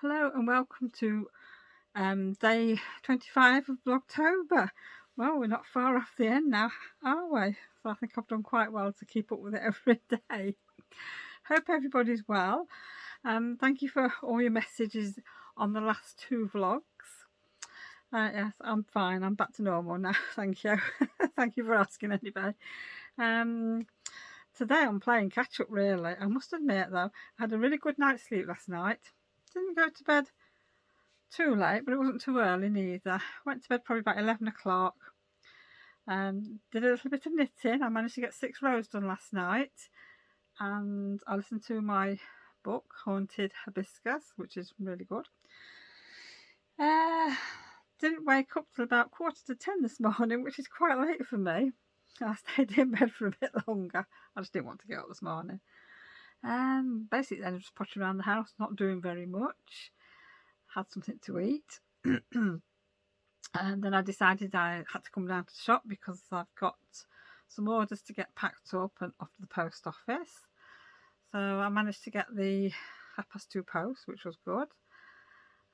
Hello and welcome to day 25 of Vlogtober. Well, we're not far off the end now, are we? So I think I've done quite well to keep up with it every day. Hope everybody's well. Thank you for all your messages on the last two vlogs. Yes, I'm fine. I'm back to normal now. Thank you. Thank you for asking anyway. Today I'm playing catch up really. I must admit though, I had a really good night's sleep last night. Didn't go to bed too late, but it wasn't too early neither. Went to bed probably about 11 o'clock. Did a little bit of knitting. I managed to get 6 rows done last night. And I listened to my book, Haunted Hibiscus, which is really good. Didn't wake up till about 10:15 this morning, which is quite late for me. I stayed in bed for a bit longer. I just didn't want to get up this morning. Basically then I was just pottering around the house, not doing very much. Had something to eat. And then I decided I had to come down to the shop because I've got some orders to get packed up and off to the post office. So I managed to get the 2:30 post, which was good.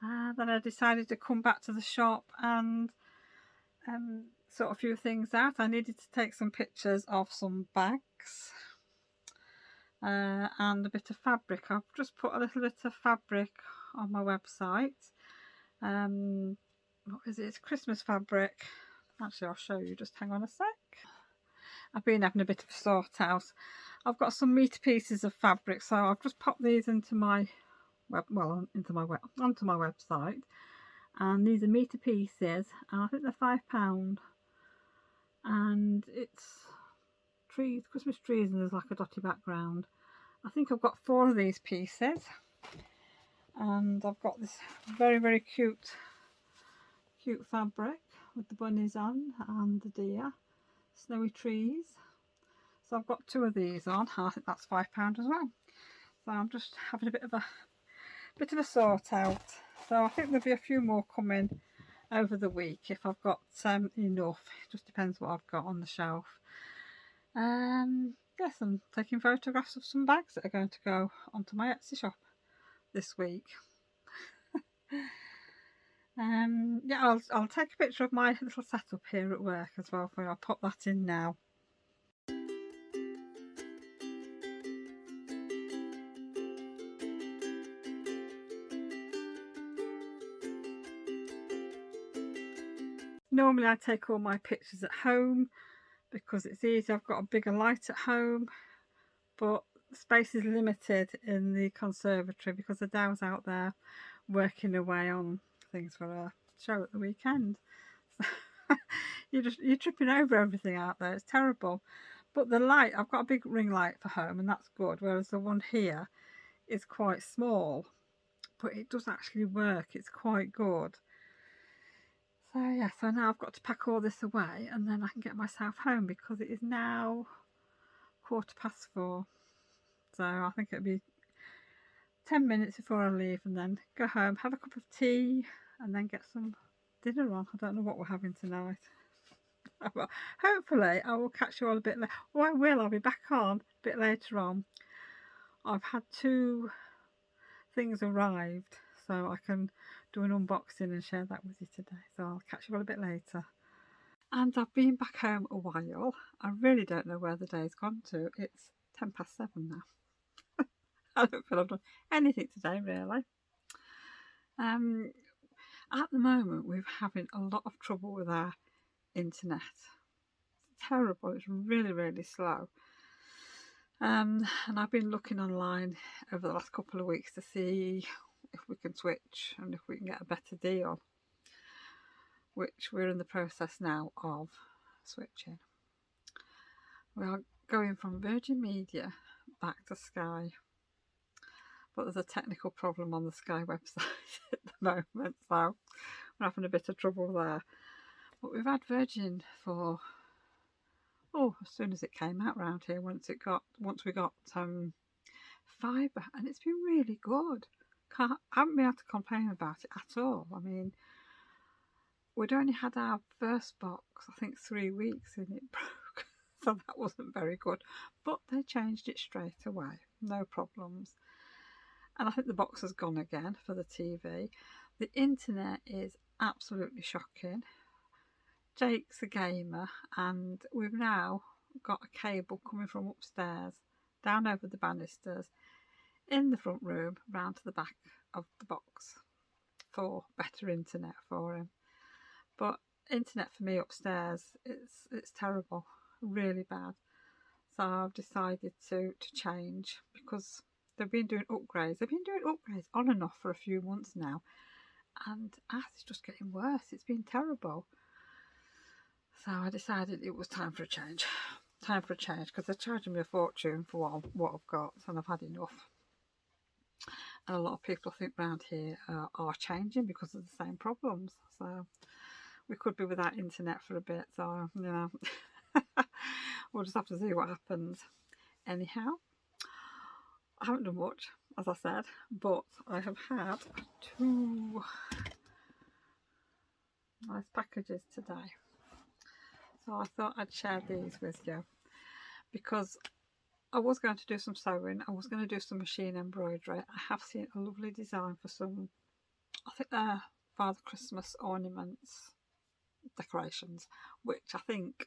Then I decided to come back to the shop and sort a few things out. I needed to take some pictures of some bags and a bit of fabric. I've just put a little bit of fabric on my website. What is it? It's Christmas fabric. Actually, I'll show you. Just hang on a sec. I've been having a bit of a sort out. I've got some meter pieces of fabric, so I've just popped these into my onto my website. And these are meter pieces, and I think they're £5. And it's trees, Christmas trees, and there's like a dotty background. I think I've got 4 of these pieces, and I've got this very, very cute fabric with the bunnies on and the deer, snowy trees. So I've got 2 of these on. I think that's £5 as well. So I'm just having a bit of a sort out. So I think there'll be a few more coming over the week if I've got enough. It just depends what I've got on the shelf. Yes, I'm taking photographs of some bags that are going to go onto my Etsy shop this week. Yeah, I'll take a picture of my little setup here at work as well for you. I'll pop that in now. Normally I take all my pictures at home because it's easy. I've got a bigger light at home, but space is limited in the conservatory because the Dow's out there working away on things for a show at the weekend. You're tripping over everything out there. It's terrible. But the light, I've got a big ring light for home, and that's good, whereas the one here is quite small, but it does actually work. It's quite good. So yeah, so now I've got to pack all this away and then I can get myself home because it is now 4:15. So I think it'll be 10 minutes before I leave and then go home, have a cup of tea and then get some dinner on. I don't know what we're having tonight. Well, hopefully I will catch you all a bit later. Oh, I will. I'll be back on a bit later on. I've had 2 things arrived, so I can do an unboxing and share that with you today. So I'll catch you all a bit later. And I've been back home a while. I really don't know where the day's gone to. It's 7:10 now. I don't feel I've done anything today really. At the moment we're having a lot of trouble with our internet. It's terrible. It's really, really slow. And I've been looking online over the last couple of weeks to see if we can switch and if we can get a better deal, which we're in the process now of switching. We are going from Virgin Media back to Sky, but there's a technical problem on the Sky website at the moment, so we're having a bit of trouble there. But we've had Virgin for as soon as it came out round here, once we got fibre, and it's been really good. I haven't been able to complain about it at all. I mean, we'd only had our first box, I think 3 weeks, and it broke, so that wasn't very good. But they changed it straight away, no problems. and I think the box has gone again for the TV. The internet is absolutely shocking. Jake's a gamer, and we've now got a cable coming from upstairs, down over the banisters, in the front room, round to the back of the box for better internet for him. But internet for me upstairs, it's terrible, really bad. So I've decided to change, because they've been doing upgrades. They've been doing upgrades on and off for a few months now, and it's just getting worse. It's been terrible. So I decided it was time for a change. Time for a change, because they're charging me a fortune for what I've got, and I've had enough. And a lot of people I think around here are changing because of the same problems. So we could be without internet for a bit. So, you know, we'll just have to see what happens. Anyhow, I haven't done much, as I said, but I have had 2 nice packages today. So I thought I'd share these with you, because I was going to do some sewing. I was going to do some machine embroidery. I have seen a lovely design for some, I think they're Father Christmas ornaments, decorations, which I think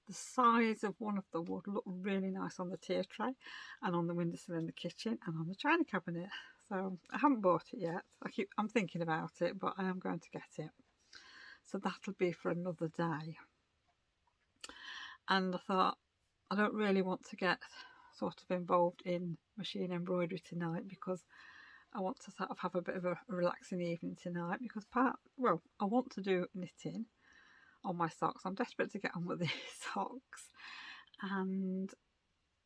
the size of one of them would look really nice on the tea tray and on the windowsill in the kitchen and on the china cabinet. So I haven't bought it yet. I'm thinking about it, but I am going to get it. So that'll be for another day. And I thought, I don't really want to get sort of involved in machine embroidery tonight, because I want to sort of have a bit of a relaxing evening tonight, because I want to do knitting on my socks. I'm desperate to get on with these socks, and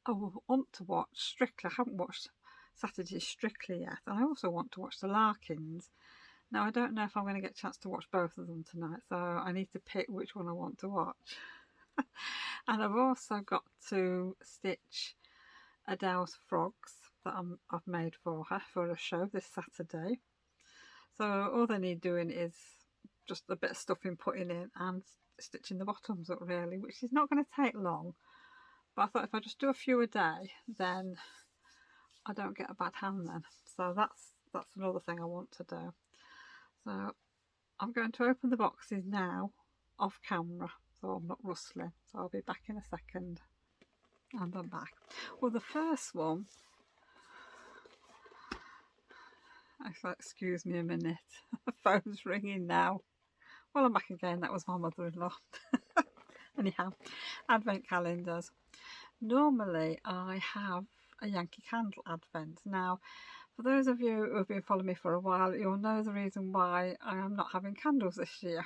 I want to watch Strictly. I haven't watched Saturday's Strictly yet, and I also want to watch the Larkins. Now, I don't know if I'm going to get a chance to watch both of them tonight, so I need to pick which one I want to watch. And I've also got to stitch Adele's frogs that I've made for her for a show this Saturday. So all they need doing is just a bit of stuffing, putting in, and stitching the bottoms up, really, which is not going to take long. But I thought if I just do a few a day, then I don't get a bad hand then. So that's another thing I want to do. So I'm going to open the boxes now off camera, so I'm not rustling. So I'll be back in a second. And I'm back. Well, the first one, actually, excuse me a minute, the phone's ringing now. Well, I'm back again. That was my mother-in-law. Anyhow, advent calendars. Normally I have a Yankee Candle advent. Now, for those of you who have been following me for a while, you'll know the reason why I am not having candles this year.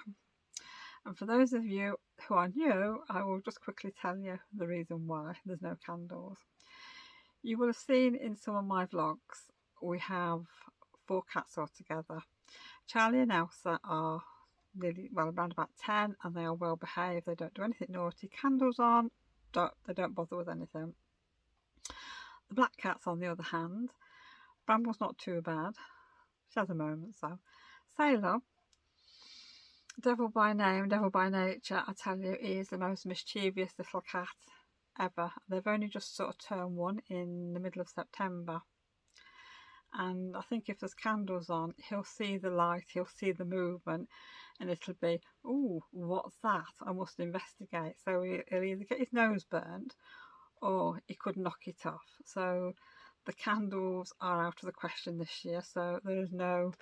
And for those of you who are new, I will just quickly tell you the reason why there's no candles. You will have seen in some of my vlogs, we have 4 cats altogether. Charlie and Elsa are around about 10, and they are well behaved. They don't do anything naughty. Candles on, they don't bother with anything. The black cat's, on the other hand, Bramble's not too bad. She has a moment, so. Sailor, devil by name, devil by nature, I tell you, he is the most mischievous little cat ever. They've only just sort of turned 1 in the middle of September. And I think if there's candles on, he'll see the light, he'll see the movement, and it'll be, ooh, what's that? I must investigate. So he'll either get his nose burnt, or he could knock it off. So the candles are out of the question this year. So there is no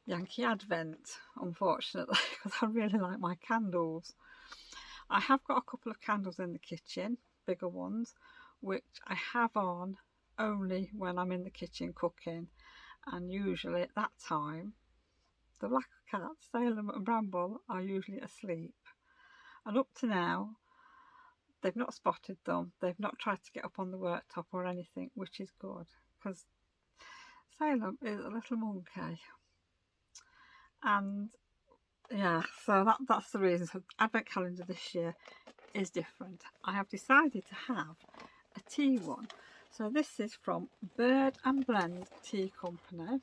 Yankee Advent, unfortunately, because I really like my candles. I have got a couple of candles in the kitchen, bigger ones, which I have on only when I'm in the kitchen cooking, and usually at that time the black cats, Salem and Bramble, are usually asleep, and up to now they've not spotted them. They've not tried to get up on the worktop or anything, which is good, because Salem is a little monkey. And yeah, so that's the reason. So the advent calendar this year is different. I have decided to have a tea one. So this is from Bird and Blend Tea Company.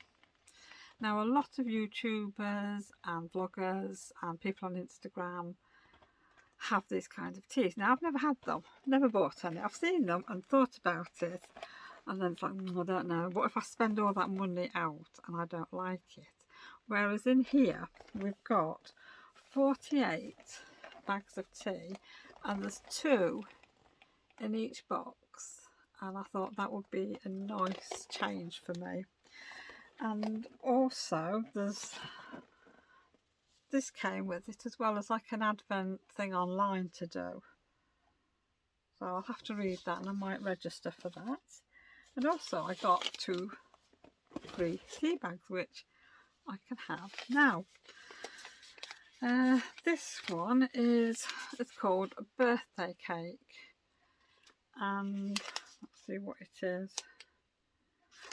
Now, a lot of YouTubers and vloggers and people on Instagram have these kinds of teas. Now, I've never had them, never bought any. I've seen them and thought about it, And then it's like, I don't know, what if I spend all that money out and I don't like it? Whereas in here we've got 48 bags of tea and there's 2 in each box, and I thought that would be a nice change for me. And also this came with it as well as like an advent thing online to do, so I'll have to read that and I might register for that. And also I got 2 free tea bags which I can have now. This one it's called a birthday cake, and let's see what it is.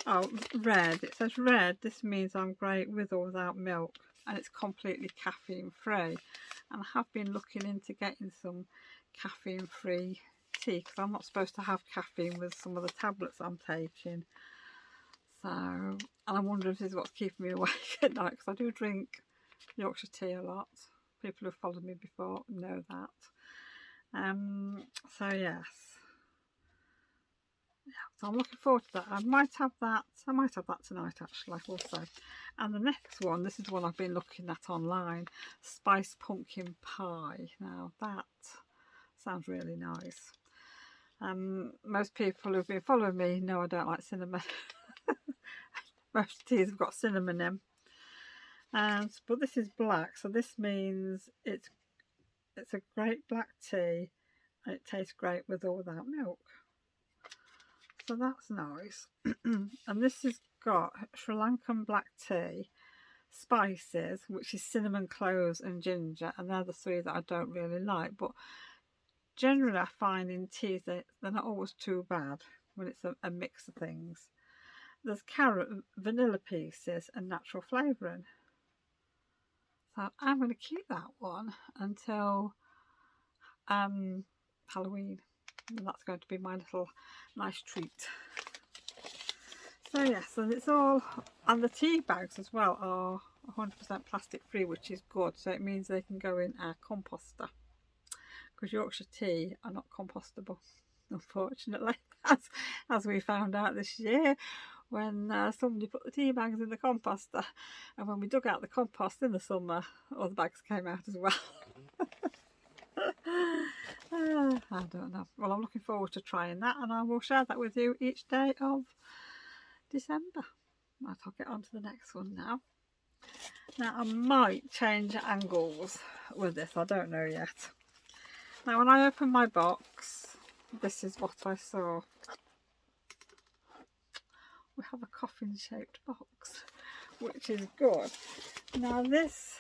Oh, red. It says red. This means I'm great with or without milk, and it's completely caffeine free. And I have been looking into getting some caffeine free tea because I'm not supposed to have caffeine with some of the tablets I'm taking. So, and I wonder if this is what's keeping me awake at night, because I do drink Yorkshire tea a lot. People who've followed me before know that. So yes. Yeah, so I'm looking forward to that. I might have that tonight actually, also. And the next one, this is the one I've been looking at online, spiced pumpkin pie. Now that sounds really nice. Most people who've been following me know I don't like cinnamon. Most teas have got cinnamon in. But this is black, so this means it's a great black tea and it tastes great with or without milk. So that's nice. And this has got Sri Lankan black tea, spices, which is cinnamon, cloves and ginger, and they're the 3 that I don't really like. But generally I find in teas they're not always too bad when it's a mix of things. There's carrot, vanilla pieces and natural flavouring. So I'm going to keep that one until Halloween. And that's going to be my little nice treat. So yes, and it's all, and the tea bags as well are 100% plastic free, which is good. So it means they can go in our composter, because Yorkshire tea are not compostable, unfortunately, as we found out this year when somebody put the tea bags in the composter, and when we dug out the compost in the summer, all the bags came out as well. I don't know. Well, I'm looking forward to trying that, and I will share that with you each day of December. Right, I'll get on to the next one now. Now I might change angles with this, I don't know yet. Now when I opened my box, this is what I saw. We have a coffin shaped box, which is good. Now this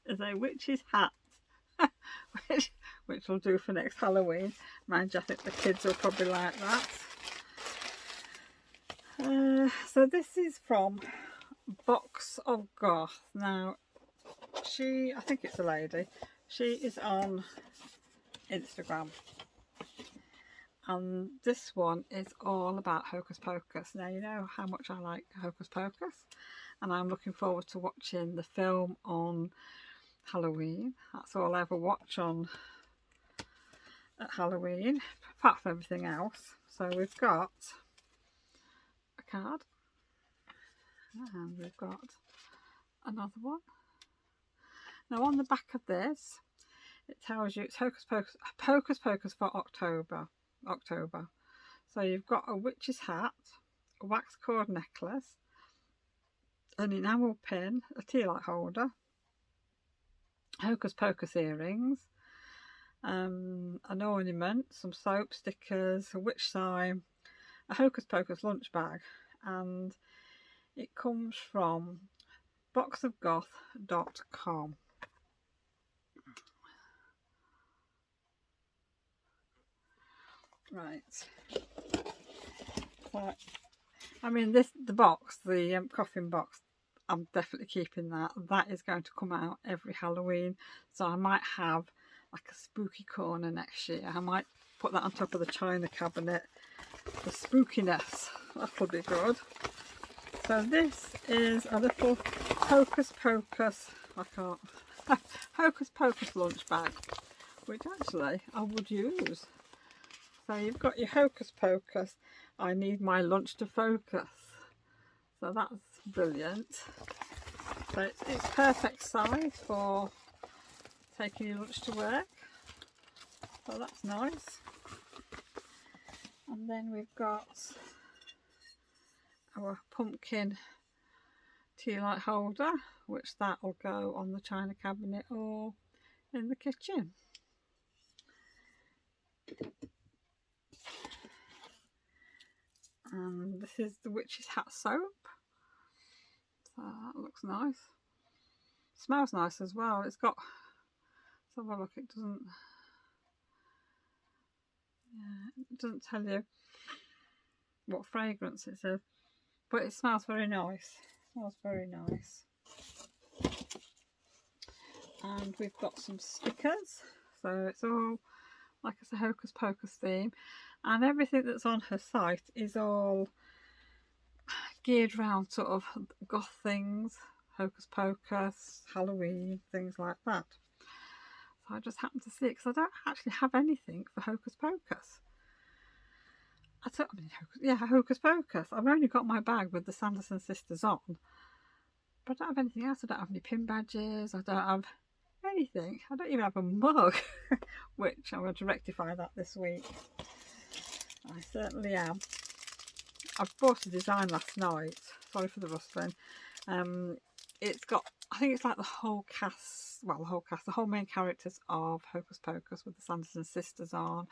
is a witch's hat, which will do for next Halloween. Mind you, I think the kids will probably like that. So this is from Box of Goth. Now I think it's a lady, she is on Instagram, and this one is all about Hocus Pocus. Now you know how much I like Hocus Pocus, and I'm looking forward to watching the film on Halloween. That's all I ever watch at Halloween, apart from everything else. So we've got a card, and we've got another one. Now on the back of this, it tells you it's Hocus Pocus for October. So you've got a witch's hat, a wax cord necklace, an enamel pin, a tea light holder, Hocus Pocus earrings, an ornament, some soap, stickers, a witch sign, a Hocus Pocus lunch bag, and it comes from boxofgoth.com. Right. So, I mean, the box, the coffin box, I'm definitely keeping that. That is going to come out every Halloween. So I might have like a spooky corner next year. I might put that on top of the china cabinet for spookiness. That could be good. So this is a little Hocus Pocus. I can't. Hocus Pocus lunch bag, which actually I would use. So you've got your Hocus Pocus, I need my lunch to focus. So that's brilliant. So it's perfect size for taking your lunch to work. So that's nice. And then we've got our pumpkin tea light holder, which that will go on the china cabinet or in the kitchen. And this is the witch's hat soap. So that looks nice. Smells nice as well. It's got, let's have a look, it doesn't tell you what fragrance it is, but it smells very nice. It smells very nice. And we've got some stickers. So it's all like it's a Hocus Pocus theme, and everything that's on her site is all geared around sort of goth things, Hocus Pocus, Halloween, things like that. So I just happened to see it because I don't actually have anything for Hocus Pocus. Hocus Pocus. I've only got my bag with the Sanderson sisters on, but I don't have anything else. I don't have any pin badges. I don't have anything. I don't even have a mug, which I'm going to rectify that this week. I certainly am. I bought a design last night. Sorry for the rustling. It's got, I think it's like the whole cast, the whole main characters of Hocus Pocus with the Sanderson sisters on,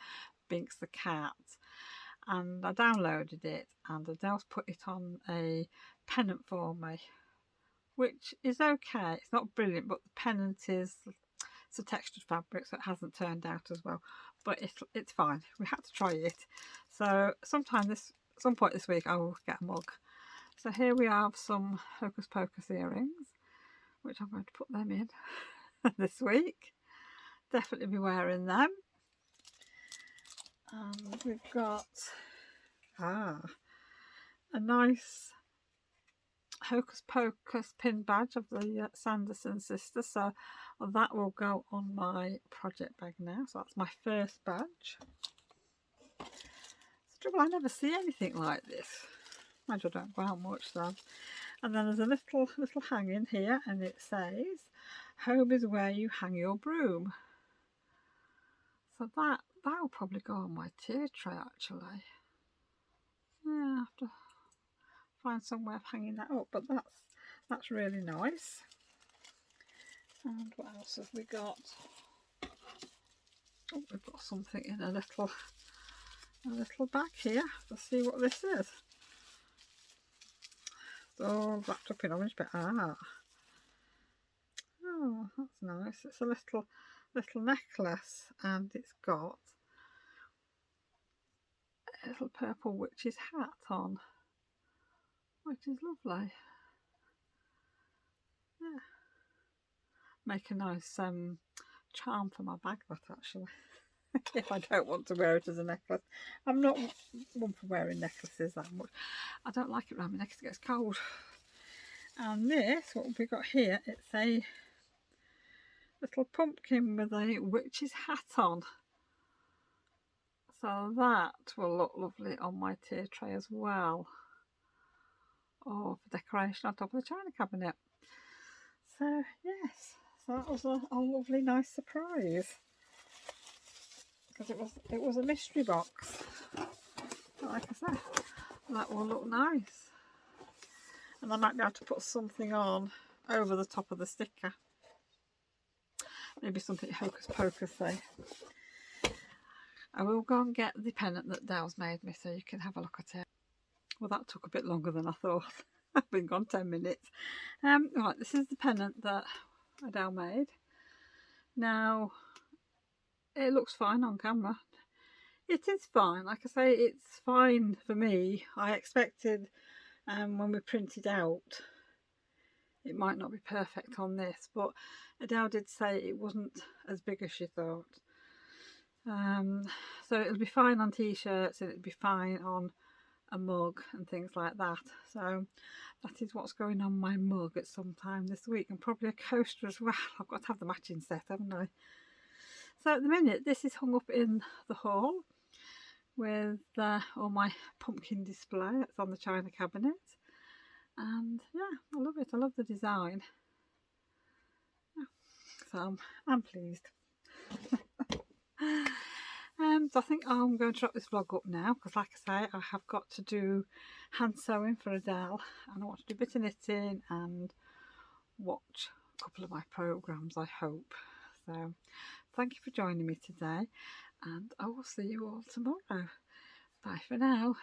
Binks the cat. And I downloaded it, and Adele's put it on a pennant for me, which is okay. It's not brilliant, but the pennant is, it's a textured fabric, so it hasn't turned out as well, but it's fine. We had to try it. So some point this week I will get a mug. So here we have some Hocus Pocus earrings, which I'm going to put them in this week. Definitely be wearing them. And we've got a nice Hocus Pocus pin badge of the Sanderson sisters, so that will go on my project bag now. So that's my first badge. It's trouble, I never see anything like this. I don't go out much though. And then there's a little hanging here, and it says, "Home is where you hang your broom." So that'll probably go on my tier tray actually. Yeah, I have to find somewhere of hanging that up, but that's really nice. And what else have we got? Oh, we've got something in a little bag here. Let's see what this is. It's all wrapped up in orange, but oh, that's nice. It's a little necklace, and it's got a little purple witch's hat on, which is lovely. Yeah, make a nice charm for my bag, that actually. If I don't want to wear it as a necklace. I'm not one for wearing necklaces that much. I don't like it around my neck because it gets cold. And this, what have we got here? It's a little pumpkin with a witch's hat on. So that will look lovely on my tier tray as well. Or for decoration on top of the china cabinet. So yes, so that was a lovely nice surprise. Because it was a mystery box. But like I said, that will look nice. And I might be able to put something on over the top of the sticker. Maybe something Hocus Pocus say. I will go and get the pennant that Dale's made me so you can have a look at it. Well, that took a bit longer than I thought. I've been gone 10 minutes. Right, this is the pennant that Adele made. Now, it looks fine on camera. It is fine. Like I say, it's fine for me. I expected when we printed out, it might not be perfect on this, but Adele did say it wasn't as big as she thought. So it'll be fine on t-shirts, and it'll be fine on a mug and things like that. So that is what's going on my mug at some time this week, and probably a coaster as well. I've got to have the matching set, haven't I? So at the minute this is hung up in the hall with all my pumpkin display that's on the china cabinet, and yeah, I love it. I love the design. Yeah. So I'm pleased. So I think I'm going to wrap this vlog up now, because like I say, I have got to do hand sewing for Adele, and I want to do a bit of knitting and watch a couple of my programmes, I hope. So thank you for joining me today, and I will see you all tomorrow. Bye for now.